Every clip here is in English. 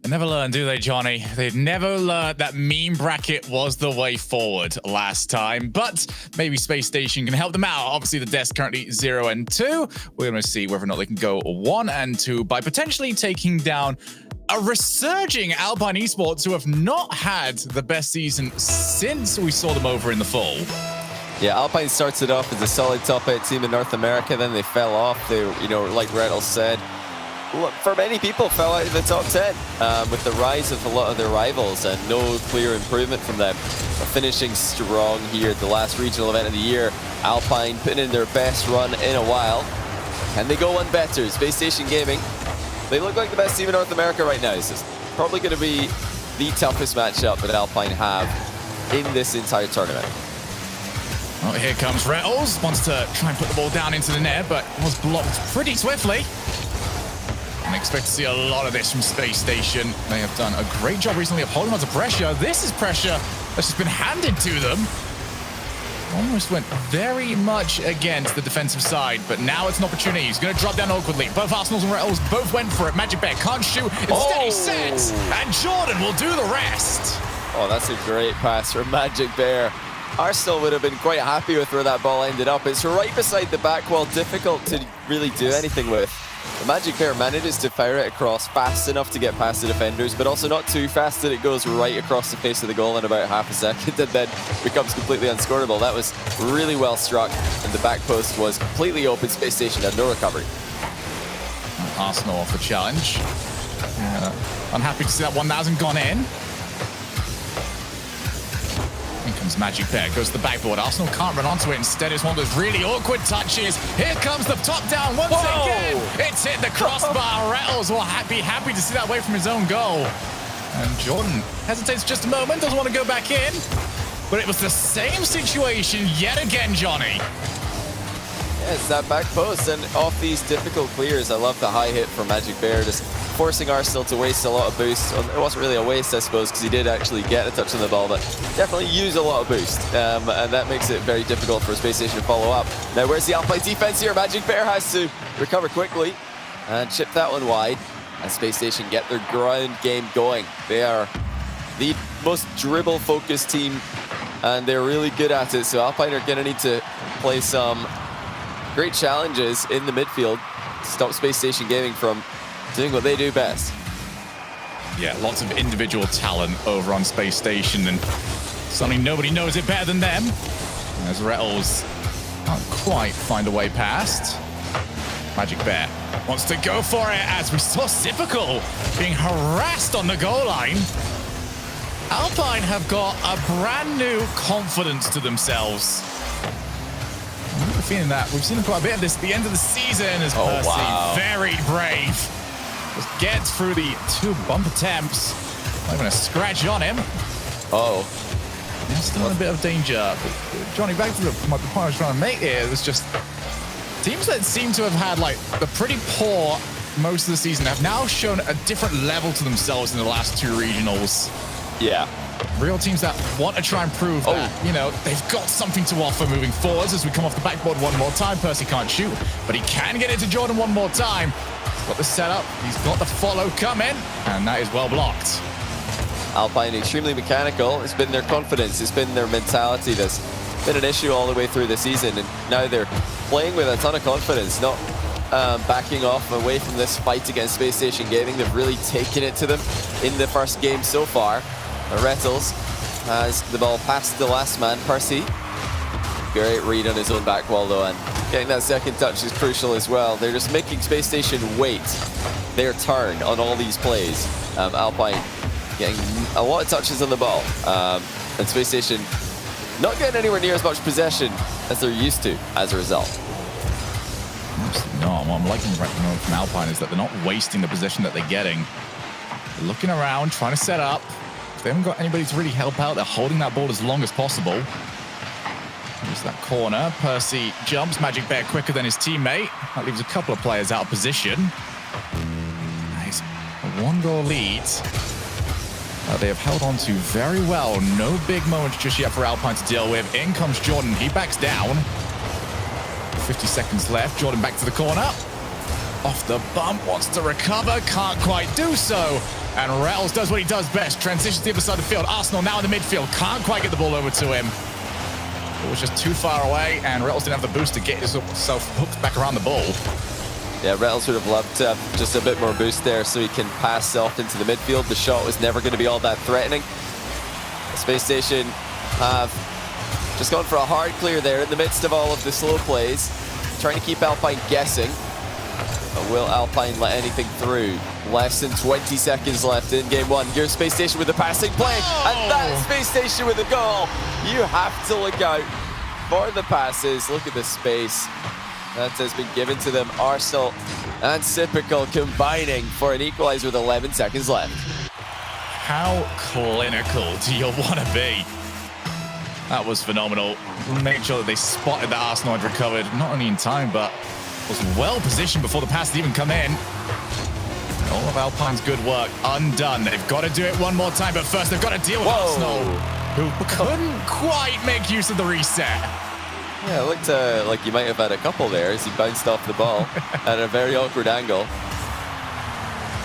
They never learn, do they, Johnny? They've never learned that meme bracket was the way forward last time, but maybe Spacestation can help them out. Obviously, the desk currently 0 and 2. We're going to see whether or not they can go 1 and 2 by potentially taking down a resurging Alpine Esports who have not had the best season since we saw them over in the fall. Yeah, Alpine started off as a solid top 8 team in North America, then they fell off. They, like Rettel said, for many people, fell out of the top 10 with the rise of a lot of their rivals and no clear improvement from them. But finishing strong here at the last regional event of the year, Alpine putting in their best run in a while. Can they go one better? Spacestation Gaming, they look like the best team in North America right now. This is probably going to be the toughest matchup that Alpine have in this entire tournament. Oh, here comes Rettles. Wants to try and put the ball down into the net, but was blocked pretty swiftly. And expect to see a lot of this from Spacestation. They have done a great job recently of holding on to pressure. This is pressure that's just been handed to them. Almost went very much against the defensive side, but now it's an opportunity. He's going to drop down awkwardly. Both Arsenals and Rettles both went for it. Magic Bear can't shoot. Instead he sets, and Jordan will do the rest. Oh, that's a great pass from Magic Bear. Arsenal would have been quite happy with where that ball ended up. It's right beside the back wall, difficult to really do anything with. The Magic Bear manages to fire it across fast enough to get past the defenders, but also not too fast that it goes right across the face of the goal in about half a second and then becomes completely unscorable. That was really well struck, and the back post was completely open. Spacestation had no recovery. Arsenal off the challenge. Unhappy to see that one that hasn't gone in. Here comes Magic Bear, goes to the backboard. Arsenal can't run onto it. Instead, it's one of those really awkward touches. Here comes the top down once again. It's hit the crossbar. Rettles will be happy to see that away from his own goal. And Jordan hesitates just a moment, doesn't want to go back in. But it was the same situation yet again, Johnny. Yeah, it's that back post, and off these difficult clears, I love the high hit from Magic Bear, just forcing Arsenal to waste a lot of boost. It wasn't really a waste, I suppose, because he did actually get a touch on the ball, but definitely use a lot of boost, and that makes it very difficult for Spacestation to follow up. Now, where's the Alpine defense here? Magic Bear has to recover quickly and chip that one wide, and Spacestation get their ground game going. They are the most dribble-focused team, and they're really good at it, so Alpine are going to need to play some great challenges in the midfield to stop Spacestation Gaming from doing what they do best. Yeah, lots of individual talent over on Spacestation, and suddenly nobody knows it better than them. As Rettles can't quite find a way past. Magic Bear wants to go for it, as we saw Sipical being harassed on the goal line. Alpine have got a brand new confidence to themselves. I have a feeling that we've seen quite a bit of this at the end of the season as Percy, very brave. Just gets through the 2 bump attempts. Not even a scratch on him. Yeah, still in a bit of danger. But Johnny, back to the point I was trying to make here, it was just teams that seem to have had like the pretty poor most of the season have now shown a different level to themselves in the last 2 regionals. Yeah. Real teams that want to try and prove that, they've got something to offer moving forwards. As we come off the backboard one more time, Percy can't shoot, but he can get it to Jordan one more time. He's got the setup, he's got the follow coming, and that is well blocked. Alpine extremely mechanical. It's been their confidence, it's been their mentality that's been an issue all the way through the season, and now they're playing with a ton of confidence, not backing off away from this fight against Spacestation Gaming. They've really taken it to them in the first game so far. Rettles has the ball past the last man, Percy. Great read on his own back wall though, and getting that second touch is crucial as well. They're just making Spacestation wait their turn on all these plays. Alpine getting a lot of touches on the ball, and Spacestation not getting anywhere near as much possession as they're used to as a result. Absolutely not. What I'm liking from Alpine is that they're not wasting the possession that they're getting. They're looking around, trying to set up. If they haven't got anybody to really help out, they're holding that ball as long as possible. There's that corner. Percy jumps. Magic Bear quicker than his teammate. That leaves a couple of players out of position. Nice. A 1-goal lead. They have held on to very well. No big moments just yet for Alpine to deal with. In comes Jordan. He backs down. 50 seconds left. Jordan back to the corner. off the bump, wants to recover, can't quite do so. And Rattles does what he does best, transitions to the other side of the field. Arsenal now in the midfield, can't quite get the ball over to him. It was just too far away, and Rattles didn't have the boost to get himself hooked back around the ball. Yeah, Rattles would have loved to have just a bit more boost there so he can pass off into the midfield. The shot was never going to be all that threatening. Space Station have just gone for a hard clear there in the midst of all of the slow plays, trying to keep Alpine guessing. But will Alpine let anything through? Less than 20 seconds left in game one. Here's Space Station with the passing play, and that's Space Station with a goal. You have to look out for the passes. Look at the space that has been given to them. Arsenal and Sypical combining for an equalizer with 11 seconds left. How clinical do you want to be? That was phenomenal. Make sure that they spotted that Arsenal had recovered, not only in time, but was well positioned before the pass had even come in. All of Alpine's good work undone. They've got to do it one more time, but first they've got to deal with Arsenal, who couldn't quite make use of the reset. Yeah, it looked like he might have had a couple there as he bounced off the ball at a very awkward angle.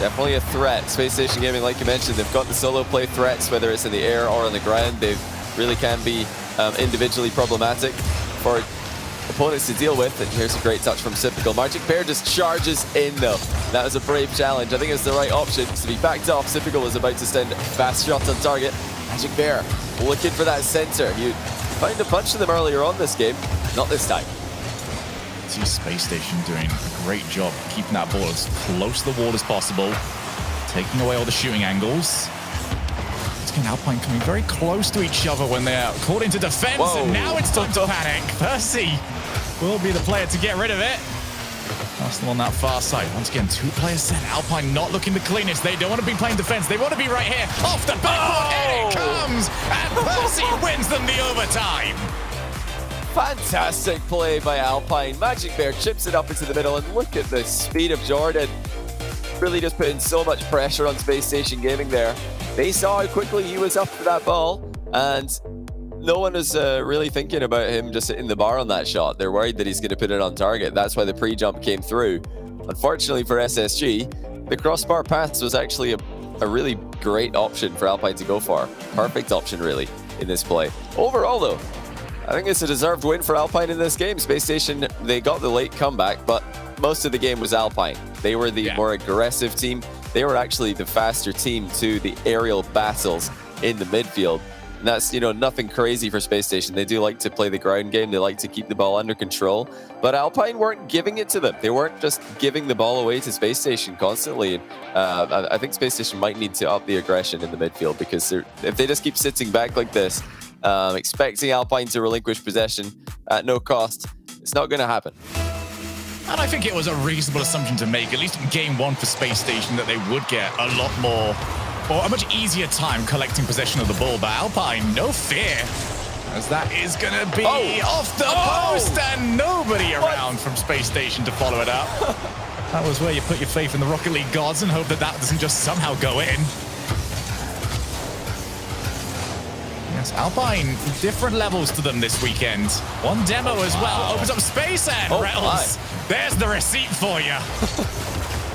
Definitely a threat. Space Station Gaming, like you mentioned, they've got the solo play threats, whether it's in the air or on the ground. They really can be individually problematic for opponents to deal with. And here's a great touch from Sypical. Magic Bear just charges in though. That was a brave challenge. I think it's the right option to be backed off. Sypical was about to send fast shots on target. Magic Bear looking for that center. You found a bunch of them earlier on this game. Not this time. See Space Station doing a great job keeping that ball as close to the wall as possible, taking away all the shooting angles. Again, Alpine coming very close to each other when they're caught into defense. Whoa. And now it's time to panic. Percy will be the player to get rid of it. Arsenal on that far side. Once again, two players set. Alpine not looking the cleanest. They don't want to be playing defense. They want to be right here. Off the backboard, and it comes. And Percy wins them the overtime. Fantastic play by Alpine. Magic Bear chips it up into the middle, and look at the speed of Jordan. Really just putting so much pressure on Space Station Gaming there. They saw how quickly he was up for that ball, and no one was really thinking about him just hitting the bar on that shot. They're worried that he's going to put it on target. That's why the pre-jump came through. Unfortunately for SSG, the crossbar pass was actually a really great option for Alpine to go for. Perfect option, really, in this play. Overall, though, I think it's a deserved win for Alpine in this game. Space Station, they got the late comeback, but most of the game was Alpine. They were the more aggressive team. They were actually the faster team to the aerial battles in the midfield. And that's, nothing crazy for Space Station. They do like to play the ground game. They like to keep the ball under control. But Alpine weren't giving it to them. They weren't just giving the ball away to Space Station constantly. I think Space Station might need to up the aggression in the midfield, because if they just keep sitting back like this, expecting Alpine to relinquish possession at no cost, it's not going to happen. And I think it was a reasonable assumption to make, at least in game one for Space Station, that they would get a lot more, or a much easier time collecting possession of the ball. But Alpine, no fear, as that is going to be off the post, and nobody around from Space Station to follow it up. That was where you put your faith in the Rocket League gods and hope that that doesn't just somehow go in. Yes, Alpine, different levels to them this weekend. One demo as well, opens up space, and Rattles, there's the receipt for you.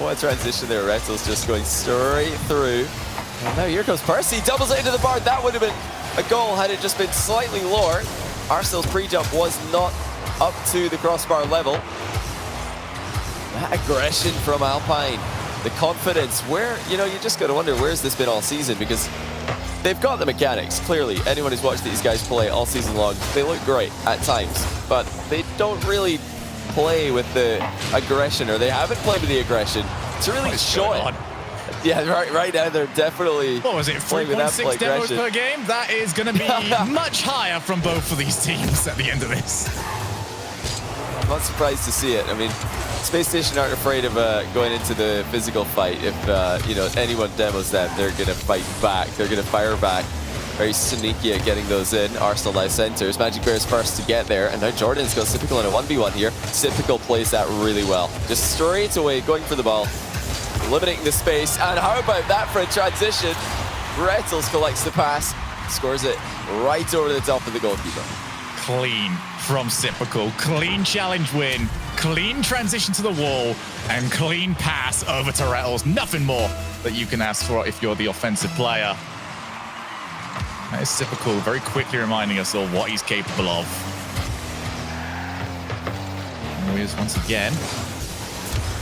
What a transition there, Rattles just going straight through. And now here comes Percy, doubles it into the bar. That would have been a goal had it just been slightly lower. Arsenal's pre-jump was not up to the crossbar level. That aggression from Alpine, the confidence, where, you just got to wonder, where's this been all season? Because they've got the mechanics, clearly. Anyone who's watched these guys play all season long, they look great at times, but they don't really play with the aggression, or they haven't played with the aggression to really show it. Yeah, right now they're definitely. What was it, 3.6 demos per game? That is going to be much higher from both of these teams at the end of this. I'm not surprised to see it. I mean, Space Station aren't afraid of going into the physical fight. If anyone demos them, they're going to fight back. They're going to fire back. Very sneaky at getting those in. Arsenal now centers. Magic Bear's first to get there, and now Jordan's got Sypical in a 1v1 here. Sypical plays that really well. Just straight away going for the ball, eliminating the space. And how about that for a transition? Rattles collects the pass, scores it right over the top of the goalkeeper. Clean from Sypical. Clean challenge win. Clean transition to the wall and clean pass over to Rettles. Nothing more that you can ask for if you're the offensive player. That is typical, very quickly reminding us all what he's capable of. Here he is once again.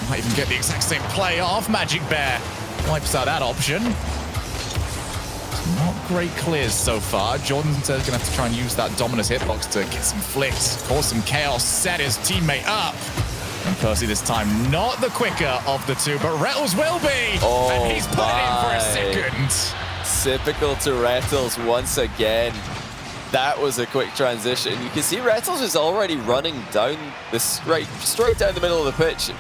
Might even get the exact same play off. Magic Bear wipes out that option. Not great clears so far. Jordan's going to have to try and use that Dominus hitbox to get some flicks, cause some chaos, set his teammate up. And Percy this time not the quicker of the two, but Rettles will be. Oh, and he's put it in for a second. Typical to Rettles once again. That was a quick transition. You can see Rettles is already running down this straight down the middle of the pitch.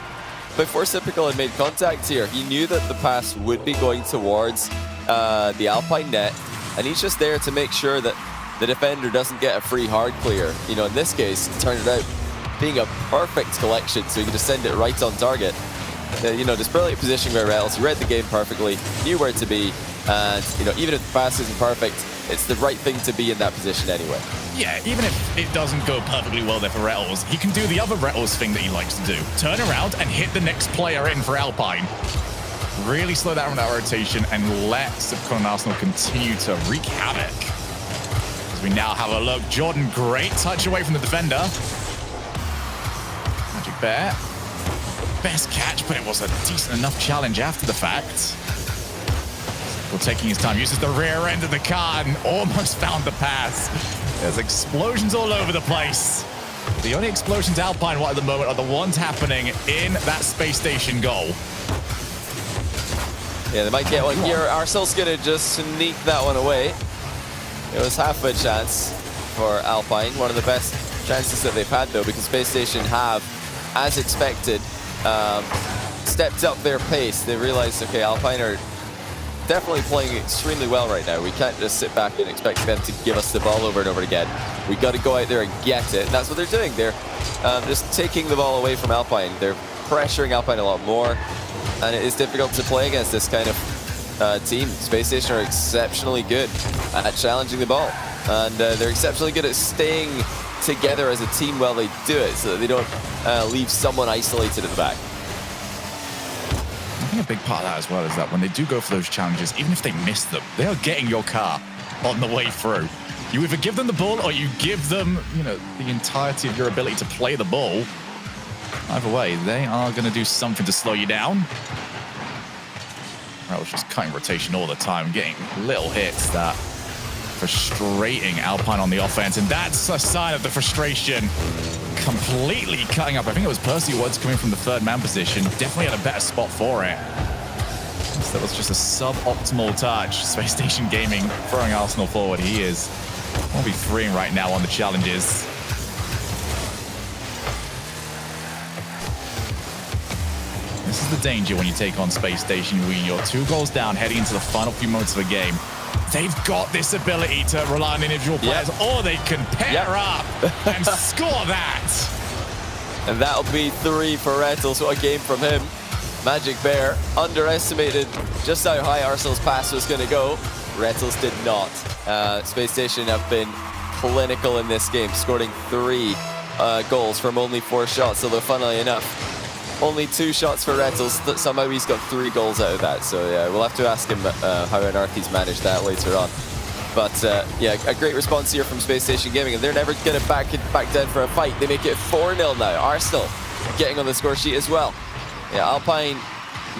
Before Sypical had made contact here, he knew that the pass would be going towards the Alpine net, and he's just there to make sure that the defender doesn't get a free hard clear. You know, in this case, it turned out being a perfect collection, so he can just send it right on target. You know, just brilliant positioning by Rettles. He read the game perfectly, knew where to be, and you know, even if the pass isn't perfect, it's the right thing to be in that position anyway. Yeah, even if it doesn't go perfectly well there for Rettles, he can do the other Rettles thing that he likes to do. Turn around and hit the next player in for Alpine. Really slow down that rotation and let Sypical and Arsenal continue to wreak havoc. As we now have a look, Jordan, great touch away from the defender. Magic Bear. Best catch, but it was a decent enough challenge after the fact. Taking his time, uses the rear end of the car and almost found the pass. There's explosions all over the place. The only explosions Alpine want at the moment are the ones happening in that space station goal. Yeah, they might get one here. Arsenal's gonna just sneak that one away. It was half a chance for Alpine. One of the best chances that they've had though, because Space Station have, as expected, stepped up their pace. They realized, okay, Alpine are definitely playing extremely well right now. We can't just sit back and expect them to give us the ball over and over again. We got to go out there and get it. And that's what they're doing. They're just taking the ball away from Alpine. They're pressuring Alpine a lot more, and it is difficult to play against this kind of team. Space Station are exceptionally good at challenging the ball, and they're exceptionally good at staying together as a team while they do it, so that they don't leave someone isolated at the back. I think a big part of that as well is that when they do go for those challenges, even if they miss them, they are getting your car on the way through. You either give them the ball or you give them, you know, the entirety of your ability to play the ball. Either way, they are going to do something to slow you down. I was just cutting rotation all the time, getting little hits that frustrating Alpine on the offense, and that's a sign of the frustration completely cutting up. I think it was Percy Woods coming from the third man position. Definitely had a better spot for it. So that was just a suboptimal touch. Space Station Gaming throwing Arsenal forward. He is 1v3 right now on the challenges. This is the danger when you take on Space Station. You're 2 goals down heading into the final few moments of a game. They've got this ability to rely on individual players, or they can pair up and score that. And that'll be 3 for Rettles. What a game from him. Magic Bear underestimated just how high Arsenal's pass was going to go. Rettles did not. Space Station have been clinical in this game, scoring 3 goals from only 4 shots, although funnily enough, only 2 shots for Rettles. Somehow he's got 3 goals out of that. So yeah, we'll have to ask him how on earth he's managed that later on. But yeah, a great response here from Space Station Gaming, and they're never going to back down for a fight. They make it 4-0 now. Arsenal getting on the score sheet as well. Yeah, Alpine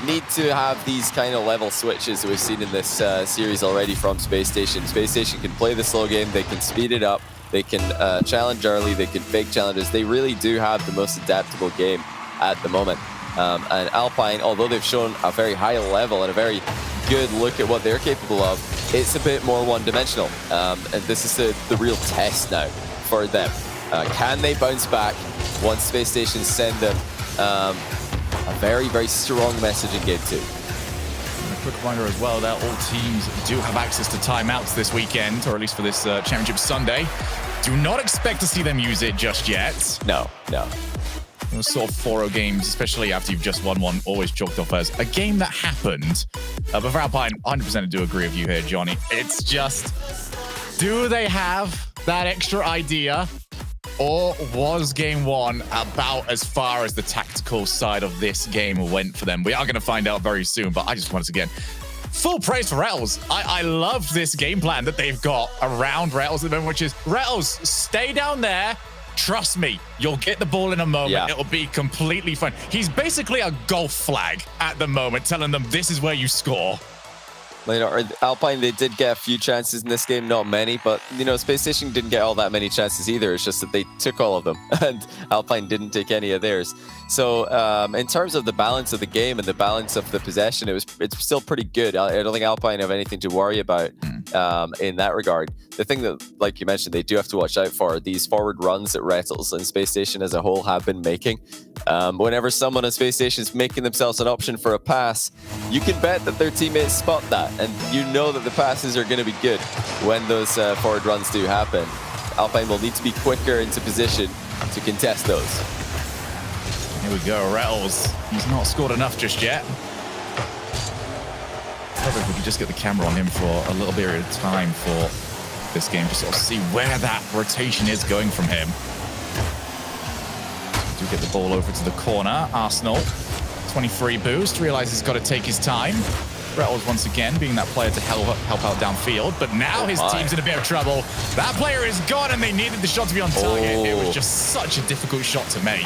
need to have these kind of level switches that we've seen in this series already from Space Station. Space Station can play the slow game, they can speed it up, they can challenge early, they can fake challenges. They really do have the most adaptable game at the moment. And Alpine, although they've shown a very high level and a very good look at what they're capable of, it's a bit more one-dimensional. And this is the real test now for them. Can they bounce back once Space Station send them a very, very strong message in Game 2? A quick reminder as well that all teams do have access to timeouts this weekend, or at least for this Championship Sunday. Do not expect to see them use it just yet. No, no. Those sort of 4-0 games, especially after you've just won one, always chalked off as a game that happened. But for Alpine, 100% do agree with you here, Johnny. It's just, do they have that extra idea Or was game one about as far as the tactical side of this game went for them? We are going to find out very soon, but I just once again, full praise for Rattles. I love this game plan that they've got around Rattles at the moment, which is, Rattles, stay down there. Trust me, you'll get the ball in a moment. Yeah. It'll be completely fine. He's basically a golf flag at the moment, telling them this is where you score. You know, Alpine, they did get a few chances in this game, not many, but, you know, Spacestation didn't get all that many chances either. It's just that they took all of them, and Alpine didn't take any of theirs. So in terms of the balance of the game and the balance of the possession, it's still pretty good. I don't think Alpine have anything to worry about in that regard. The thing that, like you mentioned, they do have to watch out for these forward runs that Rattles and Spacestation as a whole have been making. Whenever someone on Spacestation is making themselves an option for a pass, you can bet that their teammates spot that, and you know that the passes are going to be good when those forward runs do happen. Alpine will need to be quicker into position to contest those. Here we go, Rattles. He's not scored enough just yet. However, if we could just get the camera on him for a little period of time for this game, just sort of see where that rotation is going from him. Do get the ball over to the corner. Arsenal, 23 boost, realizes he's got to take his time. Rattles once again being that player to help out downfield, but now his team's in a bit of trouble. That player is gone, and they needed the shot to be on target. It was just such a difficult shot to make.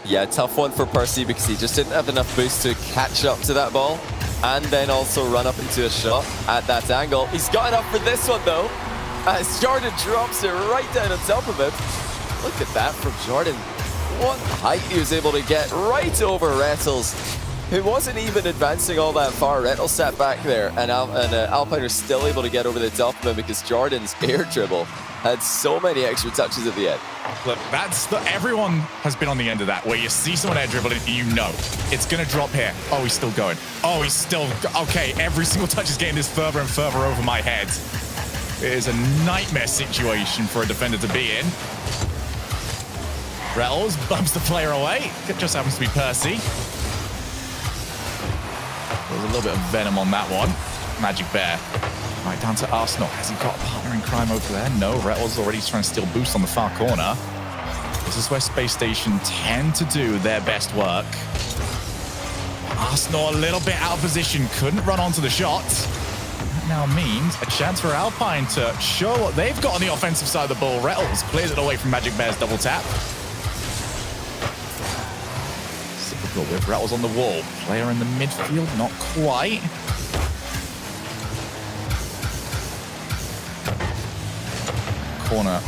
Yeah, tough one for Percy because he just didn't have enough boost to catch up to that ball and then also run up into a shot at that angle. He's got enough for this one, though, as Jordan drops it right down on top of him. Look at that from Jordan. What height he was able to get right over Rattles, who wasn't even advancing all that far. Rattles sat back there, and Alpine are still able to get over the top of him because Jordan's air dribble had so many extra touches at the end. Look, everyone has been on the end of that, where you see someone air dribbling, you know it's going to drop here. Oh, he's still going. Oh, he's still... Okay, every single touch is getting this further and further over my head. It is a nightmare situation for a defender to be in. Rattles bumps the player away. It just happens to be Percy. There's a little bit of venom on that one. Magic Bear. Right, down to Arsenal. Has he got a partner in crime over there? No, Rattles already trying to steal boost on the far corner. This is where Spacestation tend to do their best work. Arsenal a little bit out of position. Couldn't run onto the shot. That now means a chance for Alpine to show what they've got on the offensive side of the ball. Rattles clears it away from Magic Bear's double tap. With Rattles on the wall. Player in the midfield, not quite. Corner.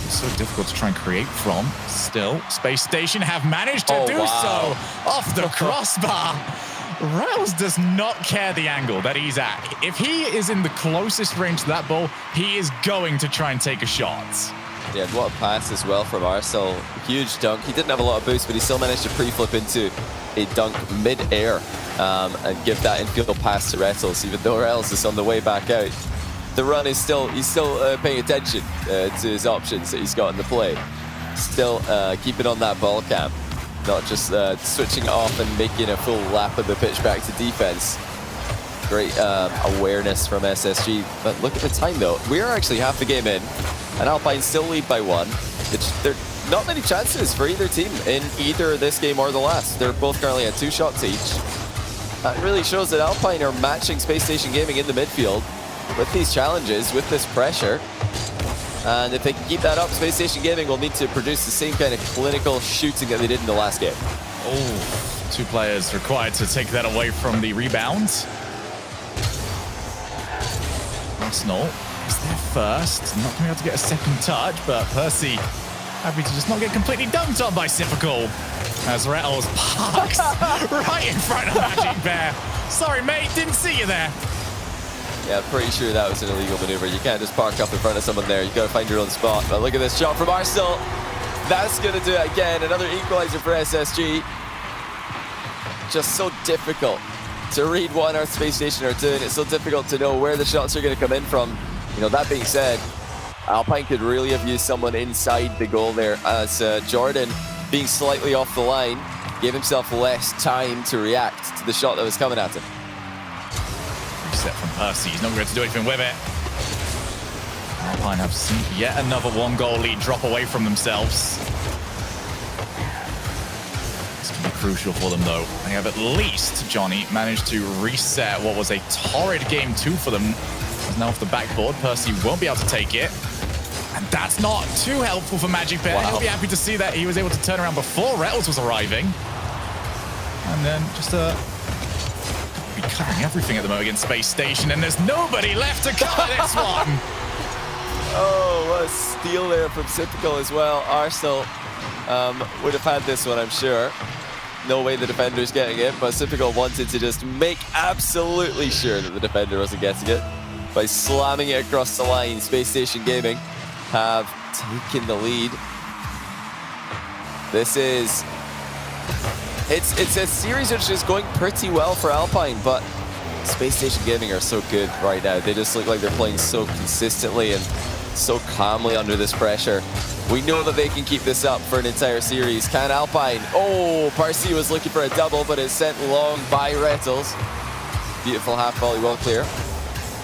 It's so difficult to try and create from. Still, Spacestation have managed to do so off the crossbar. Rattles does not care the angle that he's at. If he is in the closest range to that ball, he is going to try and take a shot. Yeah, what a pass as well from Arsenal. Huge dunk. He didn't have a lot of boost, but he still managed to pre-flip into a dunk mid-air and give that infield pass to Rattles, even though Rattles is on the way back out. The run is still, he's still paying attention to his options that he's got in the play. Still keeping on that ball cam, not just switching off and making a full lap of the pitch back to defense. Great awareness from SSG. But look at the time, though. We are actually half the game in, and Alpine still lead by one. There are not many chances for either team in either this game or the last. They're both currently at 2 shots each. That really shows that Alpine are matching Spacestation Gaming in the midfield with these challenges, with this pressure. And if they can keep that up, Spacestation Gaming will need to produce the same kind of clinical shooting that they did in the last game. Oh, 2 players required to take that away from the rebound. Arsenal is there first. Not going to be able to get a second touch, but Percy happy to just not get completely dunked on by Sipical as Rattles parks right in front of Magic Bear. Sorry, mate, didn't see you there. Yeah, pretty sure that was an illegal maneuver. You can't just park up in front of someone there. You got to find your own spot. But look at this shot from Arsenal. That's going to do it again. Another equalizer for SSG. Just so difficult to read what our Spacestation are doing. It's so difficult to know where the shots are going to come in from. You know, that being said, Alpine could really have used someone inside the goal there, as Jordan, being slightly off the line, gave himself less time to react to the shot that was coming at him. Reset from Percy. He's not going to do anything with it. Alpine have seen yet another 1-goal lead drop away from themselves. This can be crucial for them, though. They have at least, Johnny, managed to reset what was a torrid game 2 for them. It's now off the backboard. Percy won't be able to take it. And that's not too helpful for Magic Bear. Wow. He'll be happy to see that he was able to turn around before Rettles was arriving. And then just be covering everything at the moment against Spacestation, and there's nobody left to cover this one. Oh, what a steal there from Sypical as well. Arsenal would have had this one, I'm sure. No way the defender's getting it, but Sypical wanted to just make absolutely sure that the defender wasn't getting it by slamming it across the line. Spacestation Gaming have taken the lead. This is... It's a series which is going pretty well for Alpine, but Spacestation Gaming are so good right now. They just look like they're playing so consistently and so calmly under this pressure. We know that they can keep this up for an entire series. Can Alpine? Oh, Parsi was looking for a double, but it's sent long by Rettles. Beautiful half volley, well clear.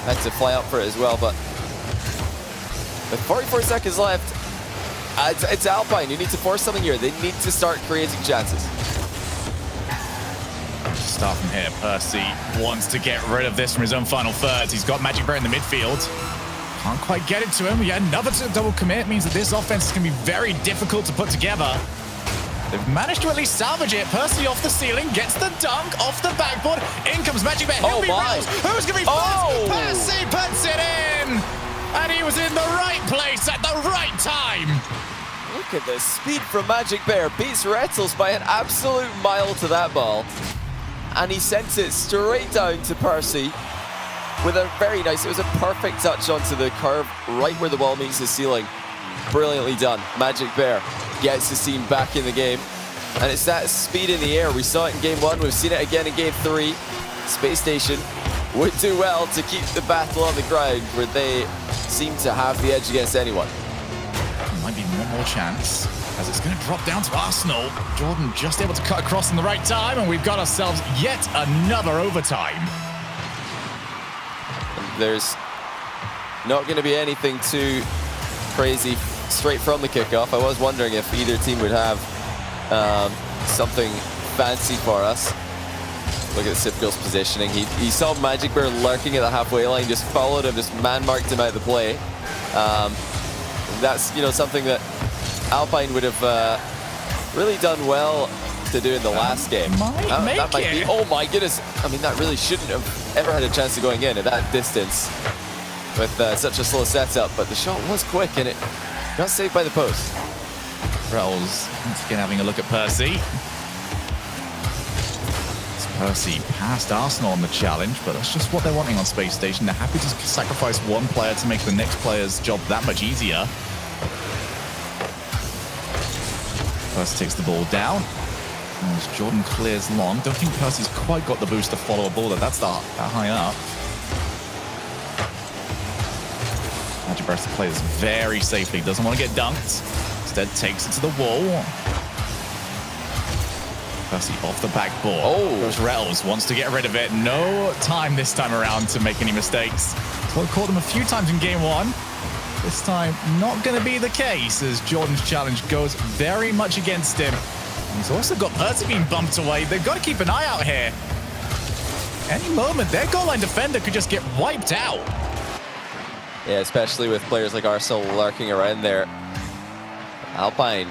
Had to fly up for it as well, but with 44 seconds left, it's Alpine. You need to force something here. They need to start creating chances. Start from here. Percy wants to get rid of this from his own final thirds. He's got Magic Bear in the midfield. Can't quite get it to him. Yet another double commit means that this offense is going to be very difficult to put together. They've managed to at least salvage it. Percy off the ceiling, gets the dunk off the backboard. In comes Magic Bear. Oh my! Who's going to be first? Percy puts it in! And he was in the right place at the right time. Look at the speed from Magic Bear. Beats Rettles by an absolute mile to that ball. And he sent it straight down to Percy with a very nice, it was a perfect touch onto the curve right where the ball meets the ceiling. Brilliantly done. Magic Bear gets his team back in the game. And it's that speed in the air. We saw it in game 1, we've seen it again in game 3. Spacestation would do well to keep the battle on the ground where they seem to have the edge against anyone. Might be one more chance, as it's going to drop down to Arsenal. Jordan just able to cut across in the right time, and we've got ourselves yet another overtime. There's not going to be anything too crazy straight from the kickoff. I was wondering if either team would have something fancy for us. Look at Sipgo's positioning. He saw Magic Bear lurking at the halfway line, just followed him, just man-marked him out of the play. That's, you know, something that Alpine would have really done well to do in the last game. That might be, oh my goodness. I mean, that really shouldn't have ever had a chance of going in at that distance with such a slow setup, but the shot was quick and it got saved by the post. Rettles once again having a look at Percy. Percy passed Arsenal on the challenge, but that's just what they're wanting on Spacestation. They're happy to sacrifice one player to make the next player's job that much easier. Percy takes the ball down. As Jordan clears long. Don't think Percy's quite got the boost to follow a ball that's that high up. Magic Bear plays this very safely. Doesn't want to get dunked. Instead takes it to the wall. Percy off the backboard. Oh. Goes Rettles, wants to get rid of it. No time this time around to make any mistakes. So I caught him a few times in game 1. This time, not going to be the case as Jordan's challenge goes very much against him. He's also got Percy being bumped away. They've got to keep an eye out here. Any moment, their goal line defender could just get wiped out. Yeah, especially with players like Arsenal lurking around there. Alpine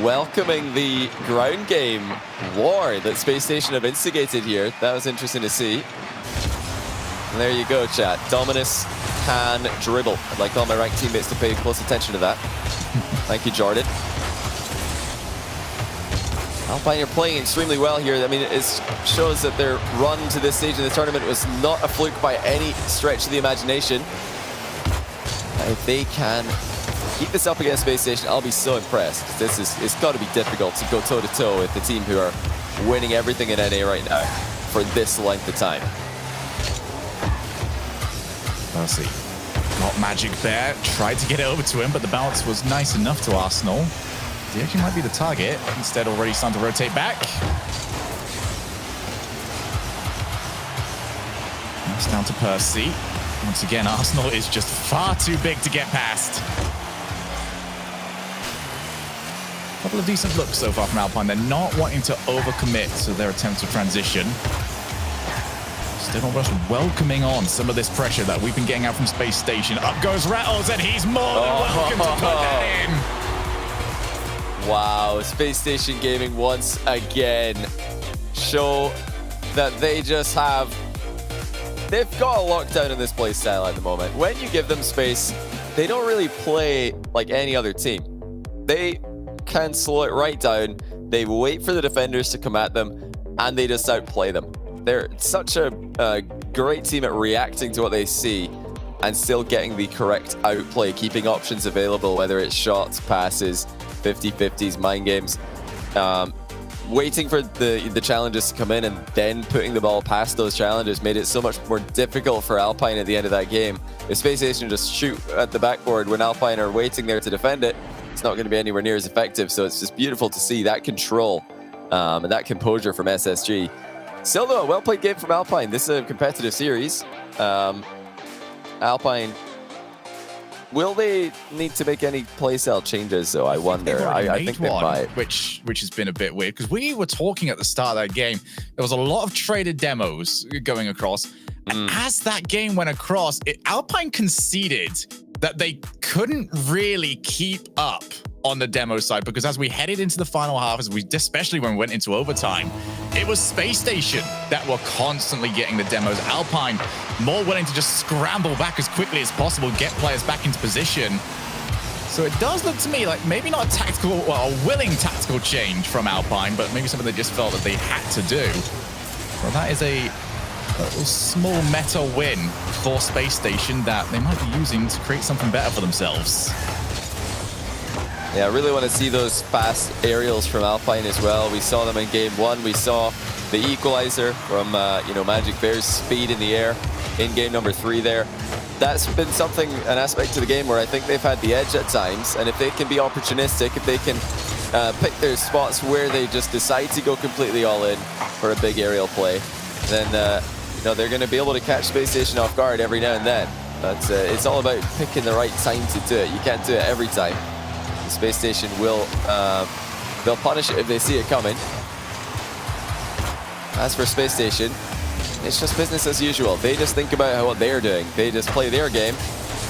welcoming the ground game war that Spacestation have instigated here. That was interesting to see. And there you go, chat. Dominus can dribble. I'd like all my ranked teammates to pay close attention to that. Thank you, Jordan. Alpine are playing extremely well here. I mean, it shows that their run to this stage of the tournament was not a fluke by any stretch of the imagination. If they can keep this up against Spacestation, I'll be so impressed. It's got to be difficult to go toe-to-toe with the team who are winning everything in NA right now for this length of time. Percy got Magic Bear, tried to get it over to him, but the bounce was nice enough to Arsenal. He actually might be the target. Instead, already starting to rotate back. That's down to Percy. Once again, Arsenal is just far too big to get past. A couple of decent looks so far from Alpine. They're not wanting to overcommit to their attempt to transition. Still just welcoming on some of this pressure that we've been getting out from Spacestation. Up goes Rattles, and he's more than welcome to put that in. Wow, Spacestation Gaming once again show that they just have... They've got a lockdown in this play style at the moment. When you give them space, they don't really play like any other team. They can slow it right down. They wait for the defenders to come at them, and they just outplay them. They're such a great team at reacting to what they see and still getting the correct outplay, keeping options available, whether it's shots, passes, 50-50s, mind games. Waiting for the challenges to come in and then putting the ball past those challenges made it so much more difficult for Alpine at the end of that game. If Spacestation just shoot at the backboard when Alpine are waiting there to defend it, it's not going to be anywhere near as effective. So it's just beautiful to see that control and that composure from SSG. Still though, a well-played game from Alpine. This is a competitive series. Alpine, will they need to make any playstyle changes though? I wonder. I think they might. Which has been a bit weird because we were talking at the start of that game. There was a lot of traded demos going across. And as that game went across, Alpine conceded that they couldn't really keep up on the demo side, because as we headed into the final half, especially when we went into overtime, it was Spacestation that were constantly getting the demos. Alpine more willing to just scramble back as quickly as possible, get players back into position. So it does look to me like maybe not a tactical, well, a willing tactical change from Alpine, but maybe something they just felt that they had to do. Well, that is a small meta win for Spacestation that they might be using to create something better for themselves. Yeah, I really want to see those fast aerials from Alpine as well. We saw them in game one. We saw the equalizer from Magic Bear's speed in the air in game number 3 there. That's been something, an aspect to the game where I think they've had the edge at times. And if they can be opportunistic, if they can pick their spots where they just decide to go completely all in for a big aerial play, then they're going to be able to catch Spacestation off guard every now and then. But it's all about picking the right time to do it. You can't do it every time. The Spacestation will they'll punish it if they see it coming. As for Spacestation, it's just business as usual. They just think about what they're doing. They just play their game,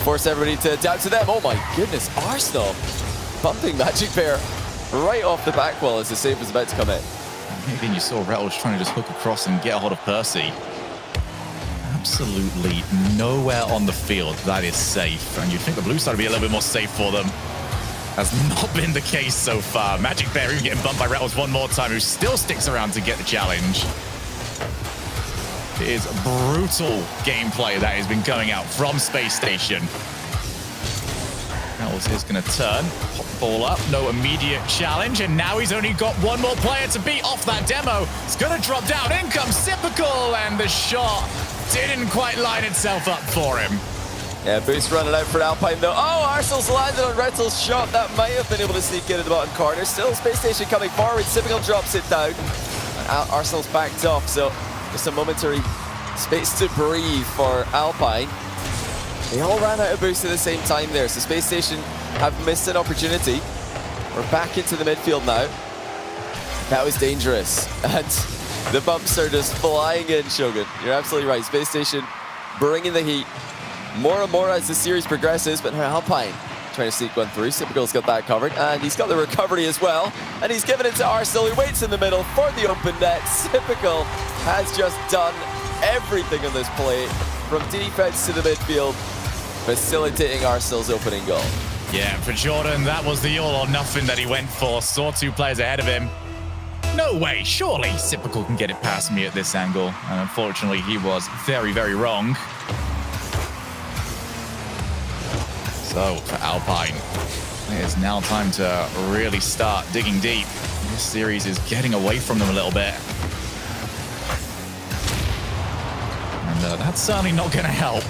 force everybody to adapt to them. Oh my goodness, Arsenal bumping Magic Bear right off the back wall as the save was about to come in. Again, you saw Rattles trying to just hook across and get a hold of Percy. Absolutely nowhere on the field that is safe. And you'd think the blue side would be a little bit more safe for them. Has not been the case so far. Magic Bear even getting bumped by Rattles one more time, who still sticks around to get the challenge. It is brutal gameplay that has been going out from Spacestation. Rattles is going to turn, pop the ball up, no immediate challenge, and now he's only got one more player to beat off that demo. It's going to drop down, in comes Typical, and the shot didn't quite line itself up for him. Yeah, boost running out for Alpine though. Oh, Arsenal's landed on Rattles' shot. That might have been able to sneak in the bottom corner. Still Spacestation coming forward. Typical drops it down. Arsenal's backed off, so just a momentary space to breathe for Alpine. They all ran out of boost at the same time there, so Spacestation have missed an opportunity. We're back into the midfield now. That was dangerous, and the bumps are just flying in, Shogun. You're absolutely right. Spacestation bringing the heat more and more as the series progresses, but now Alpine trying to sneak one through. Typical's got that covered, and he's got the recovery as well, and he's given it to Arsenal. He waits in the middle for the open net. Typical has just done everything in this play, from defense to the midfield, facilitating Arsenal's opening goal. Yeah, for Jordan, that was the all or nothing that he went for. Saw 2 players ahead of him. No way, surely Typical can get it past me at this angle, and unfortunately he was very, very wrong. So for Alpine, it is now time to really start digging deep. This series is getting away from them a little bit. And that's certainly not going to help.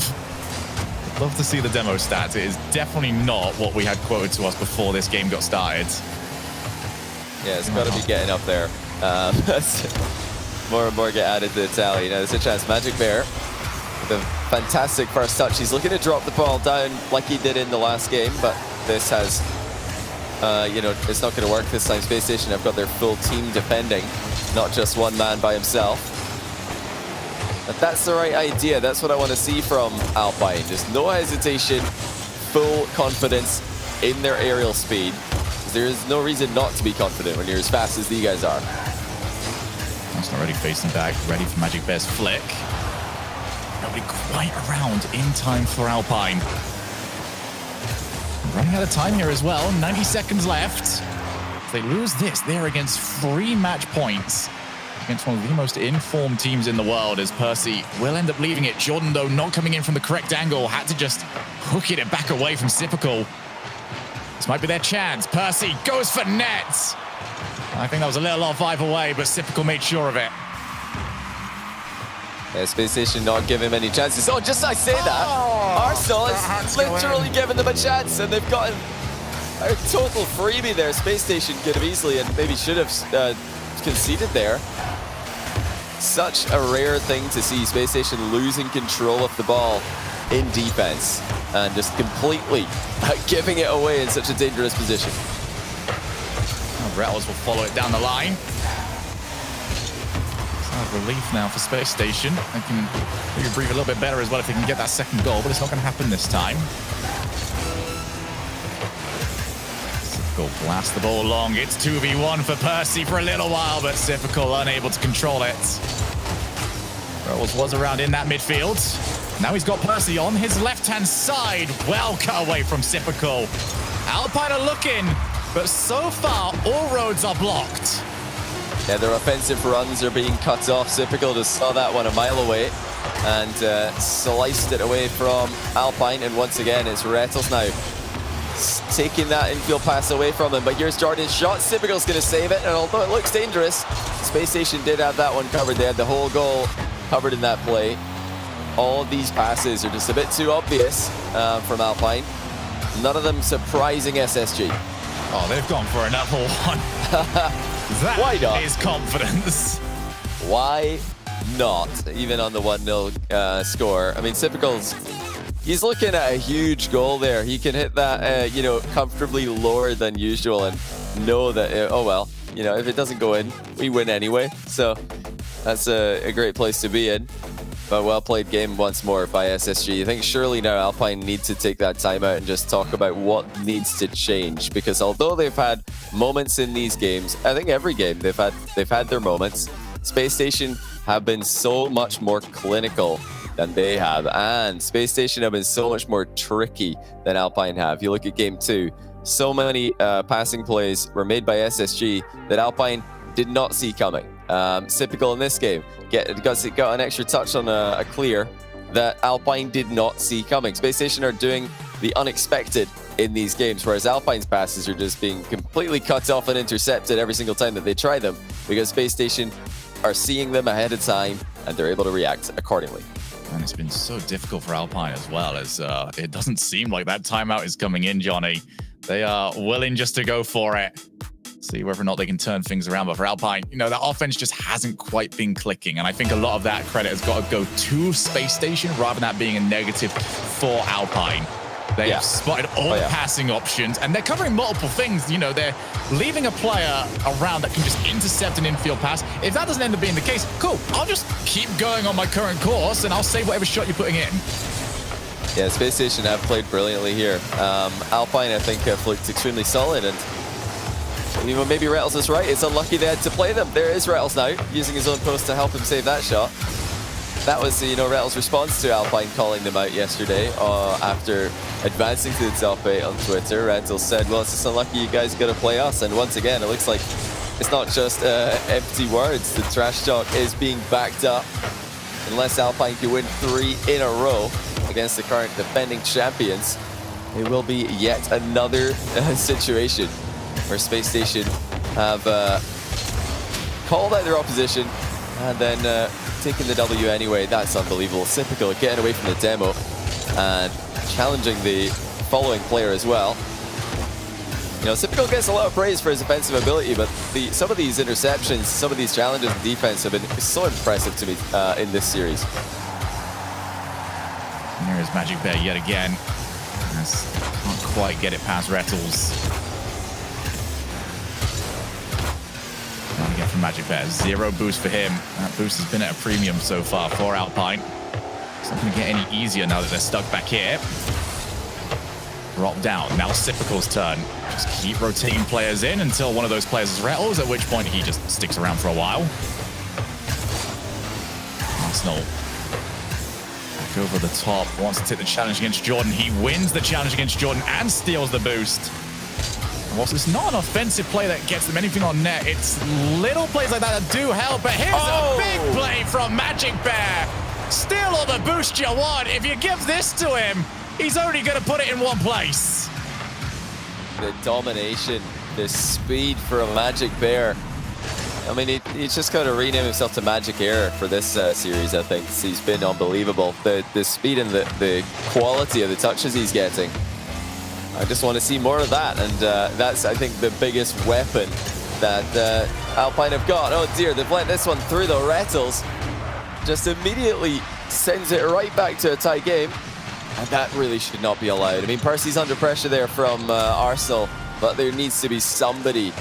I'd love to see the demo stats. It is definitely not what we had quoted to us before this game got started. Yeah, it's got to be getting up there. More and more get added to the tally. Now there's a chance. Magic Bear The fantastic first touch. He's looking to drop the ball down like he did in the last game, but this has, you know, it's not going to work this time. Spacestation have got their full team defending, not just one man by himself. But that's the right idea. That's what I want to see from Alpine. Just no hesitation, full confidence in their aerial speed. There is no reason not to be confident when you're as fast as these guys are. That's already facing back, ready for Magic Bear's flick. Nobody quite around in time for Alpine. Running out of time here as well, 90 seconds left. If they lose this, they're against 3 match points against one of the most informed teams in the world, as Percy will end up leaving it. Jordan, though, not coming in from the correct angle, had to just hook it back away from Sipical. This might be their chance. Percy goes for net. I think that was a little off either way, but Sipical made sure of it. Yeah, Spacestation not giving him any chances. Oh, just I say that, Arsenal is literally giving them a chance, and they've gotten a total freebie there. Spacestation could have easily and maybe should have conceded there. Such a rare thing to see, Spacestation losing control of the ball in defense and just completely giving it away in such a dangerous position. Rattles will follow it down the line. Relief now for Spacestation. They can maybe breathe a little bit better as well if they can get that second goal, but it's not going to happen this time. Sipical blasts the ball long. It's 2v1 for Percy for a little while, but Sipical unable to control it. Rolls was around in that midfield. Now he's got Percy on his left-hand side. Well cut away from Sipical. Alpine are looking, but so far all roads are blocked. Yeah, their offensive runs are being cut off. Sipical just saw that one a mile away and sliced it away from Alpine. And once again, it's Rettles now taking that infield pass away from him. But here's Jordan's shot. Sipical's going to save it. And although it looks dangerous, Spacestation did have that one covered. They had the whole goal covered in that play. All of these passes are just a bit too obvious from Alpine. None of them surprising SSG. Oh, they've gone for another one. Why not? Is confidence. Why not? Even on the 1-0 score. I mean, Sipical's, he's looking at a huge goal there. He can hit that, you know, comfortably lower than usual and know that, oh well, you know, if it doesn't go in, we win anyway. So that's a great place to be in. But well played game once more by SSG. I think surely now Alpine need to take that time out and just talk about what needs to change, because although they've had moments in these games, I think every game they've had their moments. Spacestation have been so much more clinical than they have, and Spacestation have been so much more tricky than Alpine have. You look at game 2, so many passing plays were made by SSG that Alpine did not see coming. Sipical in this game got an extra touch on a clear that Alpine did not see coming. Spacestation are doing the unexpected in these games, whereas Alpine's passes are just being completely cut off and intercepted every single time that they try them, because Spacestation are seeing them ahead of time and they're able to react accordingly. And it's been so difficult for Alpine as well, as it doesn't seem like that timeout is coming in, Johnny. They are willing just to go for it. See whether or not they can turn things around. But for Alpine, you know, that offense just hasn't quite been clicking. And I think a lot of that credit has got to go to Spacestation rather than that being a negative for Alpine. They have spotted all the passing options, and they're covering multiple things. You know, they're leaving a player around that can just intercept an infield pass. If that doesn't end up being the case, cool. I'll just keep going on my current course, and I'll save whatever shot you're putting in. Yeah, Spacestation have played brilliantly here. Alpine, I think, have looked extremely solid, and you know, maybe Rettles is right. It's unlucky they had to play them. There is Rettles now, using his own post to help him save that shot. That was, you know, Rettles' response to Alpine calling them out yesterday after advancing to the top 8 on Twitter. Rettles said, well, it's just unlucky you guys got to play us. And once again, it looks like it's not just empty words. The trash talk is being backed up. Unless Alpine can win 3 in a row against the current defending champions, it will be yet another situation where Spacestation have called out their opposition and then taken the W anyway. That's unbelievable. Sipical getting away from the demo and challenging the following player as well. You know, Sipical gets a lot of praise for his offensive ability, but some of these interceptions, some of these challenges in defense have been so impressive to me in this series. And there is Magic Bear yet again. Can't quite get it past Rettles. Trying to get from Magic Bear. 0 boost for him. That boost has been at a premium so far for Alpine. It's not going to get any easier now that they're stuck back here. Drop down. Now Cyprical's turn. Just keep rotating players in until one of those players is Rettles, at which point he just sticks around for a while. Arsenal back over the top. Wants to take the challenge against Jordan. He wins the challenge against Jordan and steals the boost. And whilst it's not an offensive play that gets them anything on net, it's little plays like that that do help. But here's a big play from Magic Bear. Steal all the boost you want. If you give this to him, he's only going to put it in one place. The domination, the speed for a Magic Bear. I mean, he's just got to rename himself to Magic Air for this series, I think. He's been unbelievable. The speed and the quality of the touches he's getting. I just want to see more of that. And that's, I think, the biggest weapon that Alpine have got. Oh dear, they've let this one through the Rettles. Just immediately sends it right back to a tie game. And that really should not be allowed. I mean, Percy's under pressure there from Arsenal, but there needs to be somebody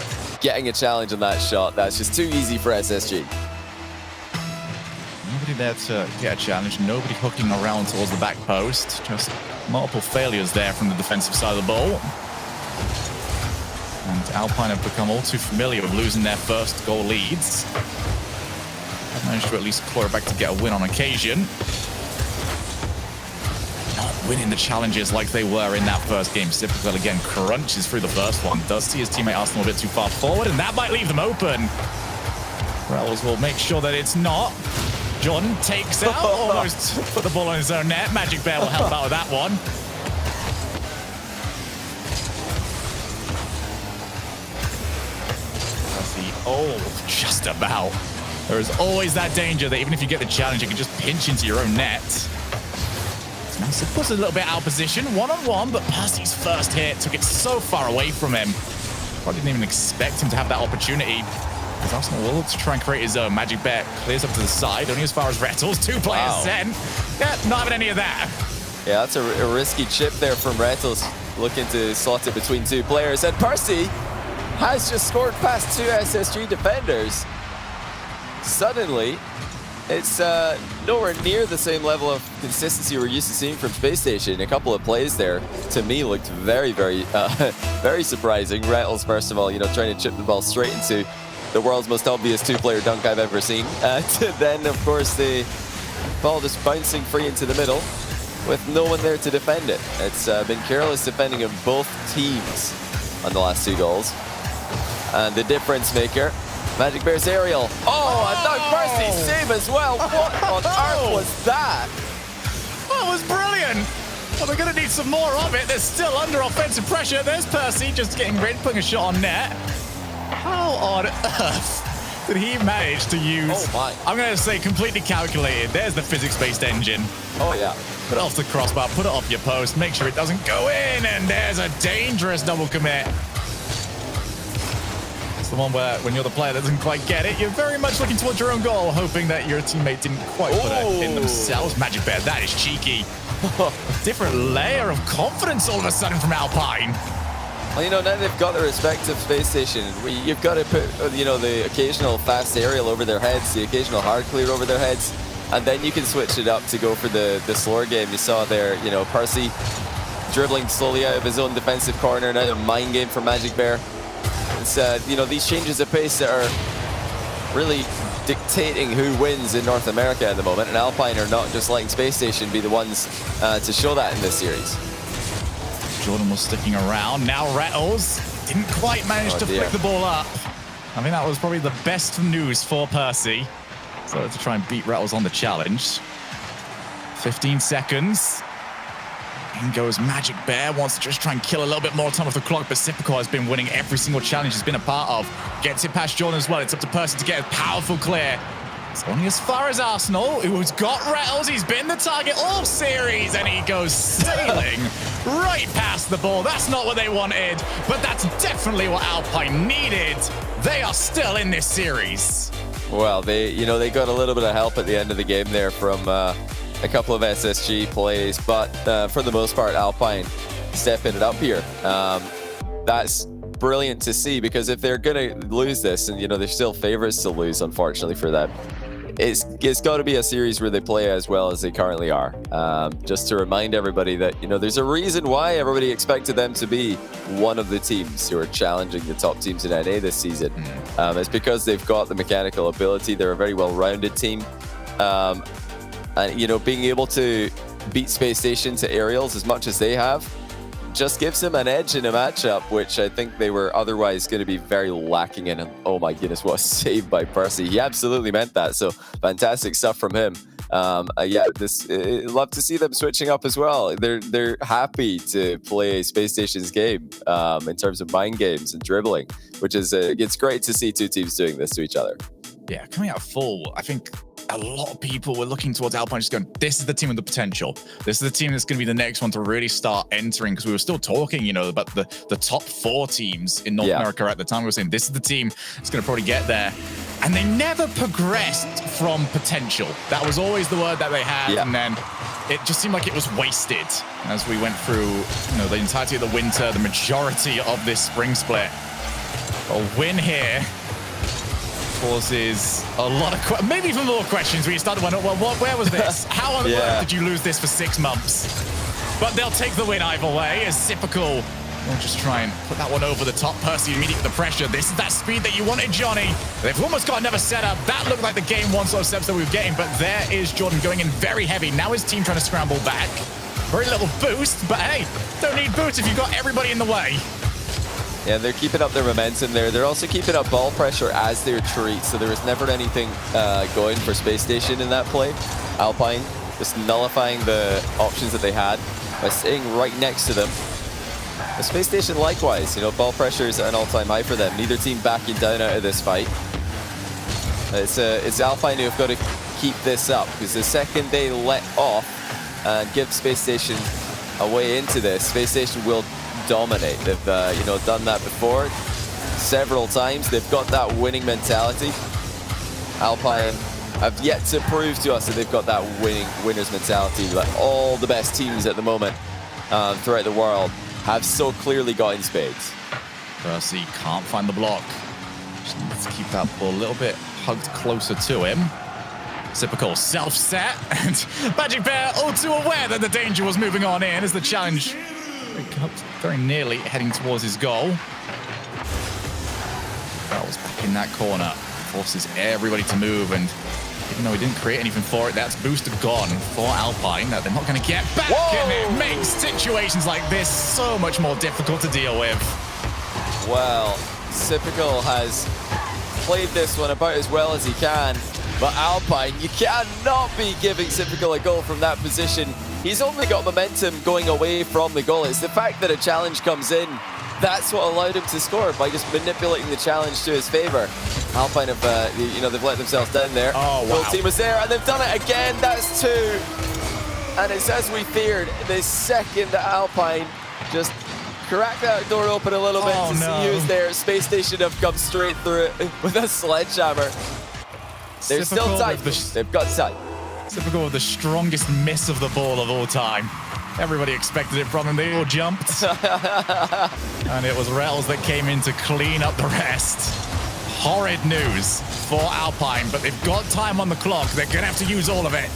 getting a challenge on that shot. That's just too easy for SSG. Nobody there to get a challenge. Nobody hooking around towards the back post. Just multiple failures there from the defensive side of the ball. And Alpine have become all too familiar with losing their first goal leads. Have managed to at least claw it back to get a win on occasion. Not winning the challenges like they were in that first game. Cyprical again crunches through the first one. Does see his teammate Arsenal a bit too far forward, and that might leave them open. Rettles will make sure that it's not. Jordan takes out, almost put the ball on his own net. Magic Bear will help out with that one. Just about. There is always that danger that even if you get the challenge, you can just pinch into your own net. Now Cyprical's a little bit out of position, one-on-one, but Percy's first hit took it so far away from him. Probably didn't even expect him to have that opportunity. As Arsenal will look to try and create his own. Magic Bear clears up to the side, only as far as Rettles. 2 players sent. Yeah, not having any of that. Yeah, that's a risky chip there from Rettles, looking to slot it between 2 players. And Percy has just scored past 2 SSG defenders. Suddenly, it's nowhere near the same level of consistency we're used to seeing from Spacestation. A couple of plays there, to me, looked very, very, very surprising. Rettles, first of all, you know, trying to chip the ball straight into the world's most obvious 2-player dunk I've ever seen. Then, of course, the ball just bouncing free into the middle with no one there to defend it. It's been careless defending of both teams on the last 2 goals. And the difference maker, Magic Bear's aerial. And now Percy's save as well. What on earth was that? That was brilliant. Well, we're going to need some more of it. They're still under offensive pressure. There's Percy just getting rid, putting a shot on net. How on earth did he manage to use... I'm going to say completely calculated. There's the physics-based engine. Put it off the crossbar, put it off your post, make sure it doesn't go in, and there's a dangerous double commit. It's the one where when you're the player that doesn't quite get it, you're very much looking towards your own goal, hoping that your teammate didn't quite put it in themselves. Magic Bear, that is cheeky. A different layer of confidence all of a sudden from Alpine. Well, you know, now they've got the respect of Spacestation. You've got to put, you know, the occasional fast aerial over their heads, the occasional hard clear over their heads, and then you can switch it up to go for the slower game. You saw there, you know, Percy dribbling slowly out of his own defensive corner. Now a mind game for Magic Bear. It's, you know, these changes of pace that are really dictating who wins in North America at the moment, and Alpine are not just letting Spacestation be the ones to show that in this series. Jordan was sticking around. Now Rettles didn't quite manage to flick the ball up. I think that was probably the best news for Percy. So to try and beat Rettles on the challenge. 15 seconds. In goes Magic Bear. Wants to just try and kill a little bit more time off the clock, but Cyprical has been winning every single challenge he's been a part of. Gets it past Jordan as well. It's up to Percy to get a powerful clear. It's only as far as Arsenal, who's got Rettles. He's been the target all series, and he goes sailing right past the ball. That's not what they wanted, but that's definitely what Alpine needed. They are still in this series. Well, they got a little bit of help at the end of the game there from a couple of SSG plays, but for the most part, Alpine stepping it up here. That's brilliant to see, because if they're going to lose this, and they're still favorites to lose, unfortunately for them, it's got to be a series where they play as well as they currently are. Just to remind everybody that there's a reason why everybody expected them to be one of the teams who are challenging the top teams in NA this season. It's because they've got the mechanical ability. They're a very well-rounded team, and being able to beat Spacestation to aerials as much as they have just gives them an edge in a matchup, which I think they were otherwise going to be very lacking in. And oh my goodness, what a save by Percy. He absolutely meant that. So fantastic stuff from him. Yeah, love to see them switching up as well. They're happy to play Spacestation's game in terms of mind games and dribbling, which is it's great to see two teams doing this to each other. Yeah, coming out full, I think a lot of people were looking towards Alpine, just going, this is the team with the potential. This is the team that's going to be the next one to really start entering, because we were still talking, about the top 4 teams in North America at the time. We were saying, this is the team that's going to probably get there. And they never progressed from potential. That was always the word that they had. And then it just seemed like it was wasted as we went through, the entirety of the winter, the majority of this spring split. A win here causes a lot of maybe even more questions. We started wondering, well, where was this? How on earth did you lose this for 6 months? But they'll take the win either way, as Typical will just try and put that one over the top. Percy immediately with the pressure. This is that speed that you wanted, Johnny. They've almost got another setup. That looked like the game 1 sort of steps that we were getting, but there is Jordan going in very heavy. Now his team trying to scramble back. Very little boost, but hey, don't need boost if you've got everybody in the way. Yeah, they're keeping up their momentum there. They're also keeping up ball pressure as they retreat, so there was never anything going for Spacestation in that play. Alpine just nullifying the options that they had by staying right next to them. The Spacestation likewise, ball pressure is at an all-time high for them. Neither team backing down out of this fight. It's Alpine who have got to keep this up, because the second they let off and give Spacestation a way into this, Spacestation will dominate. They've done that before several times. They've got that winning mentality. Alpine have yet to prove to us that they've got that winner's mentality. Like all the best teams at the moment throughout the world have so clearly got in spades. Percy can't find the block. Just needs to keep that ball a little bit hugged closer to him. Typical self-set, and Magic Bear all too aware that the danger was moving on in as the challenge very nearly heading towards his goal. Bell's back in that corner, forces everybody to move, and even though he didn't create anything for it, that's booster gone for Alpine. That they're not going to get back, and it makes situations like this so much more difficult to deal with. Well, Typical has played this one about as well as he can, but Alpine, you cannot be giving Typical a goal from that position. He's only got momentum going away from the goal. It's the fact that a challenge comes in. That's what allowed him to score, by just manipulating the challenge to his favor. Alpine have, they've let themselves down there. Oh, wow. The whole team was there, and they've done it again. That's 2. And it's as we feared. The second Alpine just cracked that door open a little bit to see who's there. Spacestation have come straight through it with a sledgehammer. They're still tight. They've got tight. Typical with the strongest miss of the ball of all time. Everybody expected it from him. They all jumped. And it was Rails that came in to clean up the rest. Horrid news for Alpine, but they've got time on the clock. They're going to have to use all of it.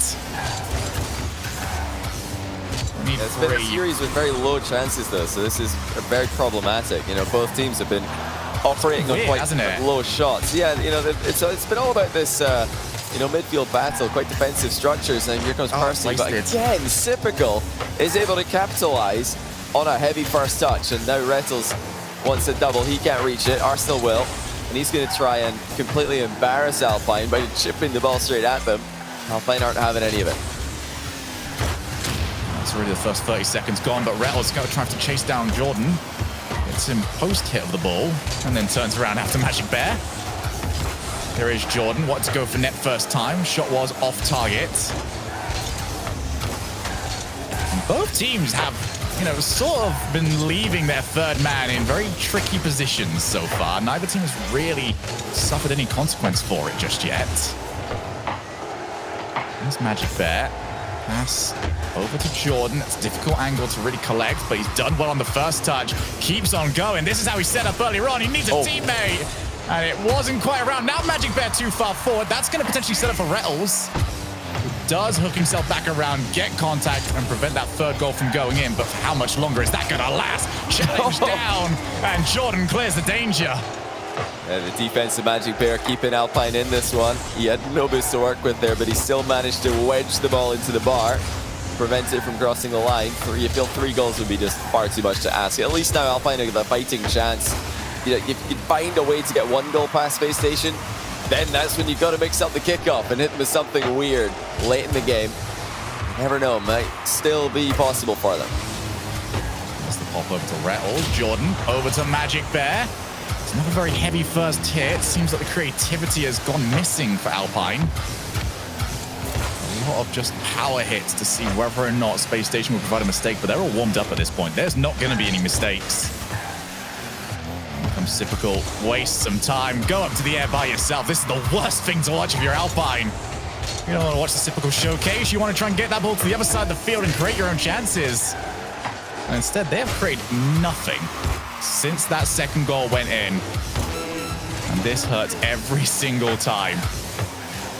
It's been a series with very low chances, though, so this is very problematic. Both teams have been operating on quite low shots. Yeah, it's been all about this midfield battle, quite defensive structures, and here comes Percy. But again, Typical is able to capitalize on a heavy first touch, and now Rettles wants a double. He can't reach it. Arsenal will, and he's going to try and completely embarrass Alpine by chipping the ball straight at them. Alpine aren't having any of it. That's already the first 30 seconds gone, but Rettles going to try to chase down Jordan. Gets him post-hit of the ball, and then turns around after Magic Bear. Here is Jordan, wanted to go for net first time. Shot was off target. And both teams have, sort of been leaving their third man in very tricky positions so far. Neither team has really suffered any consequence for it just yet. There's Magic Bear. Pass over to Jordan. It's a difficult angle to really collect, but he's done well on the first touch. Keeps on going. This is how he set up earlier on. He needs a teammate. And it wasn't quite around. Now Magic Bear too far forward. That's going to potentially set up for Rettles. Who does hook himself back around, get contact, and prevent that third goal from going in. But for how much longer is that going to last? Challenge down, and Jordan clears the danger. And the defense of Magic Bear keeping Alpine in this one. He had no boost to work with there, but he still managed to wedge the ball into the bar, prevent it from crossing the line. You feel 3 goals would be just far too much to ask. At least now Alpine have a fighting chance. You know, if you find a way to get 1 goal past Spacestation, then that's when you've got to mix up the kickoff and hit them with something weird late in the game. You never know, might still be possible for them. That's the pop over to Rettles. Jordan over to Magic Bear. It's not a very heavy first hit. Seems like the creativity has gone missing for Alpine. A lot of just power hits to see whether or not Spacestation will provide a mistake, but they're all warmed up at this point. There's not going to be any mistakes. Here comes Typical. Waste some time. Go up to the air by yourself. This is the worst thing to watch if you're Alpine. You don't want to watch the Typical showcase. You want to try and get that ball to the other side of the field and create your own chances. And instead, they have created nothing since that second goal went in. And this hurts every single time.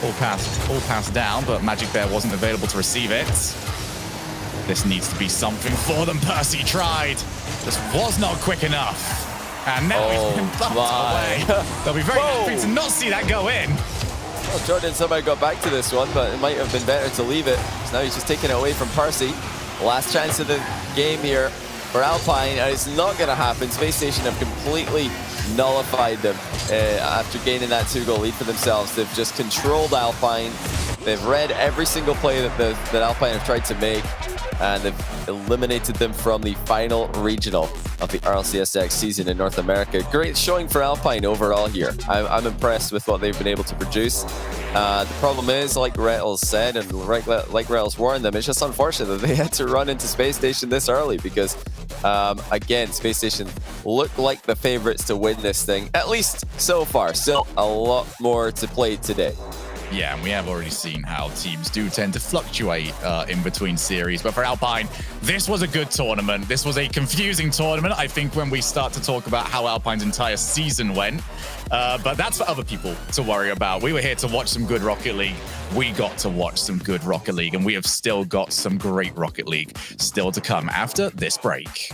All pass down, but Magic Bear wasn't available to receive it. This needs to be something for them. Percy tried. This was not quick enough. And now he's been bumped away. They'll be very happy to not see that go in. Well, Jordan somehow got back to this one, but it might have been better to leave it. So now he's just taking it away from Percy. Last chance of the game here for Alpine, and it's not going to happen. Spacestation have completely nullified them after gaining that 2-goal lead for themselves. They've just controlled Alpine. They've read every single play that Alpine have tried to make, and they've eliminated them from the final regional of the RLCS season in North America. Great showing for Alpine overall here. I'm impressed with what they've been able to produce. The problem is, like Rettles said, and like Rettles warned them, it's just unfortunate that they had to run into Spacestation this early because, again, Spacestation look like the favorites to win this thing, at least so far. Still a lot more to play today. Yeah, and we have already seen how teams do tend to fluctuate in between series. But for Alpine, this was a good tournament. This was a confusing tournament, I think, when we start to talk about how Alpine's entire season went. But that's for other people to worry about. We were here to watch some good Rocket League. We got to watch some good Rocket League, and we have still got some great Rocket League still to come after this break.